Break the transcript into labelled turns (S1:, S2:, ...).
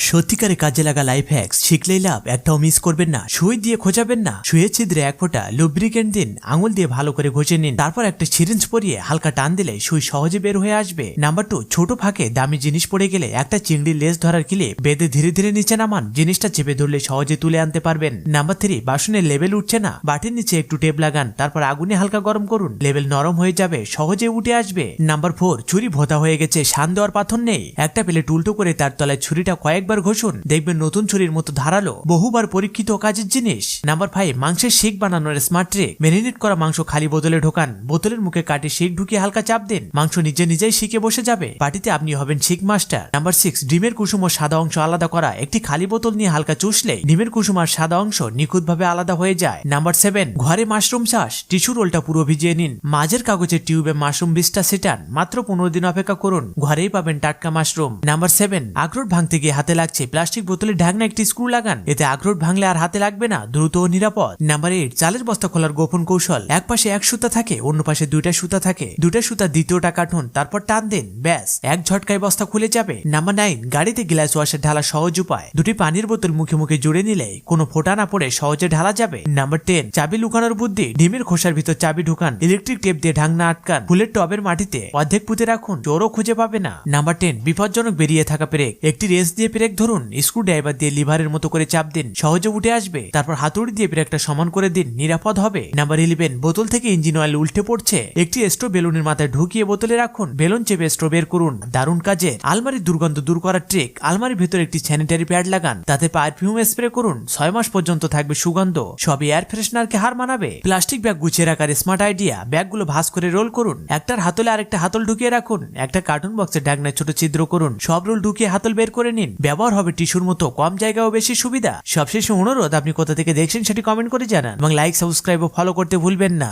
S1: সত্যিকারে কাজে লাগা লাইফ হ্যাক্স শিখলেই লাভ, একটাও মিস করবেন না। সুই দিয়ে খোঁজাবেন না, সুইয়ের ছিদ্রে এক ফোঁটা লুব্রিকেন্ট দিন, আঙুল দিয়ে ভালো করে ঘষে নিন, তারপর একটা সিরিঞ্জ পরিয়ে হালকা টান দিলে সুই সহজে বের হয়ে আসবে। নাম্বার 2, ছোট ফাঁকে দামি জিনিস পড়ে গেলে একটা চিংড়ির লেজ ধরার ক্লিপ বেঁধে ধীরে ধীরে নিচে নামান, জিনিসটা চেপে ধরলে সহজে তুলে আনতে পারবেন। নাম্বার 3, বাসনের লেভেল উঠছে না, বাটির নিচে একটু টেপ লাগান, তারপর আগুনে হালকা গরম করুন, লেভেল নরম হয়ে যাবে, সহজে উঠে আসবে। নাম্বার 4, ছুরি ভোঁতা হয়ে গেছে, শান দেওয়ার পাথর নেই, একটা প্লেট উল্টো করে তার তলায় ছুরিটা কয়েকবার ঘষুন, দেখবেন নতুন ছুরির মতো ধারালো, বহুবার পরীক্ষিত কাজের জিনিস। নাম্বার 5, মাংসের শিক বানানোর স্মার্ট ট্রিক। ম্যারিনেট করা মাংস খালি বোতলে ঢোকান, বোতলের মুখে কাটে শিক ঢুকিয়ে হালকা চাপ দিন, মাংস নিজে নিজেই শিকে বসে যাবে, পার্টিতে আপনি হবেন শিক মাস্টার। নাম্বার 6, ডিমের কুসুম ও সাদা অংশ আলাদা করা। একটি খালি বোতল নিয়ে হালকা চুষলে ডিমের কুসুম আর সাদা অংশ নিখুঁতভাবে আলাদা হয়ে যায়। নাম্বার 7, ঘরে মাশরুম চাষ। টিস্যু রোলটা পুরো ভিজিয়ে নিন, মাঝের কাগজের টিউবে মাশরুম বীজটা ছেটান, মাত্র 15 দিন অপেক্ষা করুন, ঘরেই পাবেন টাটকা মাশরুম। নাম্বার 7, আখরোট ভাঙতে গিয়ে হাতে লাগছে, প্লাস্টিক বোতলের ঢাকনা একটি স্ক্রু লাগান, এতে আখরোট ভাঙলে আর হাতে লাগবে না, দ্রুত ও নিরাপদ। নাম্বার 8, চালের বস্তা খোলার গোপন কৌশল। এক পাশে এক সুতা থাকে, অন্য পাশে দুইটা সুতা থাকে, দুইটা সুতা দ্বিতীয়টা কাটুন, তারপর টান দিন, ব্যাস এক ঝটকায় বস্তা খুলে যাবে। নাম্বার 9, গাড়িতে গ্লাস ওয়াশার ঢালা সহজ উপায়। দুটি পানির বোতল মুখে মুখে জুড়ে নিলে কোনো ফোঁটা না পড়ে সহজে ঢালা যাবে। নাম্বার 10, চাবি লুকানোর বুদ্ধি। ডিমের খোসার ভিতর চাবি ঢুকান, ইলেকট্রিক টেপ দিয়ে ঢাকনা আটকান, ফুলের টবের মাটিতে অর্ধেক পুঁতে রাখুন, চোরও খুঁজে পাবে না। নাম্বার 10, বিপজ্জনক বেরিয়ে থাকা ব্রেক। একটি রেঞ্চ দিয়ে ব্রেক ধরুন, স্ক্রু ড্রাইভার দিয়ে লিভারের মতো করে চাপ দিন, সহজে উঠে আসবে, তারপর হাতুড়ি দিয়ে ব্রেকটা সমান করে দিন, নিরাপদ হবে। নাম্বার 11, বোতল থেকে ইঞ্জিন অয়েল উল্টে পড়ছে, একটি স্ট্রো বেলুনের মাথায় ঢুকিয়ে বোতলে রাখুন, বেলুন চেপে স্ট্রো বের করুন, দারুণ কাজের। আলমারির দুর্গন্ধ দূর করার ট্রিক। আলমারির ভেতর একটি স্যানিটারি প্যাড লাগান, তাতে পারফিউম স্প্রে করুন, 6 মাস পর্যন্ত থাকবে সুগন্ধ, সবই এয়ার ফ্রেশনারকে হার মানাবে। প্লাস্টিক ব্যাগ গুছিয়ে রাখার স্মার্ট আইডিয়া। ব্যাগগুলো ভাঁজ করে রোল করুন, একটার হাতলে আরেকটা হাতল ঢুকিয়ে রাখুন, একটা কার্টুন বক্সের ঢাকনায় ছোট ছিদ্র করুন, সব রোল ঢুকিয়ে হাতল বের করে নিন, ব্যবহার হবে টিস্যুর মতো, কম জায়গাও বেশি সুবিধা। সবশেষে অনুরোধ, আপনি কোথা থেকে দেখছেন সেটি কমেন্ট করে জানান এবং লাইক, সাবস্ক্রাইব ও ফলো করতে ভুলবেন না।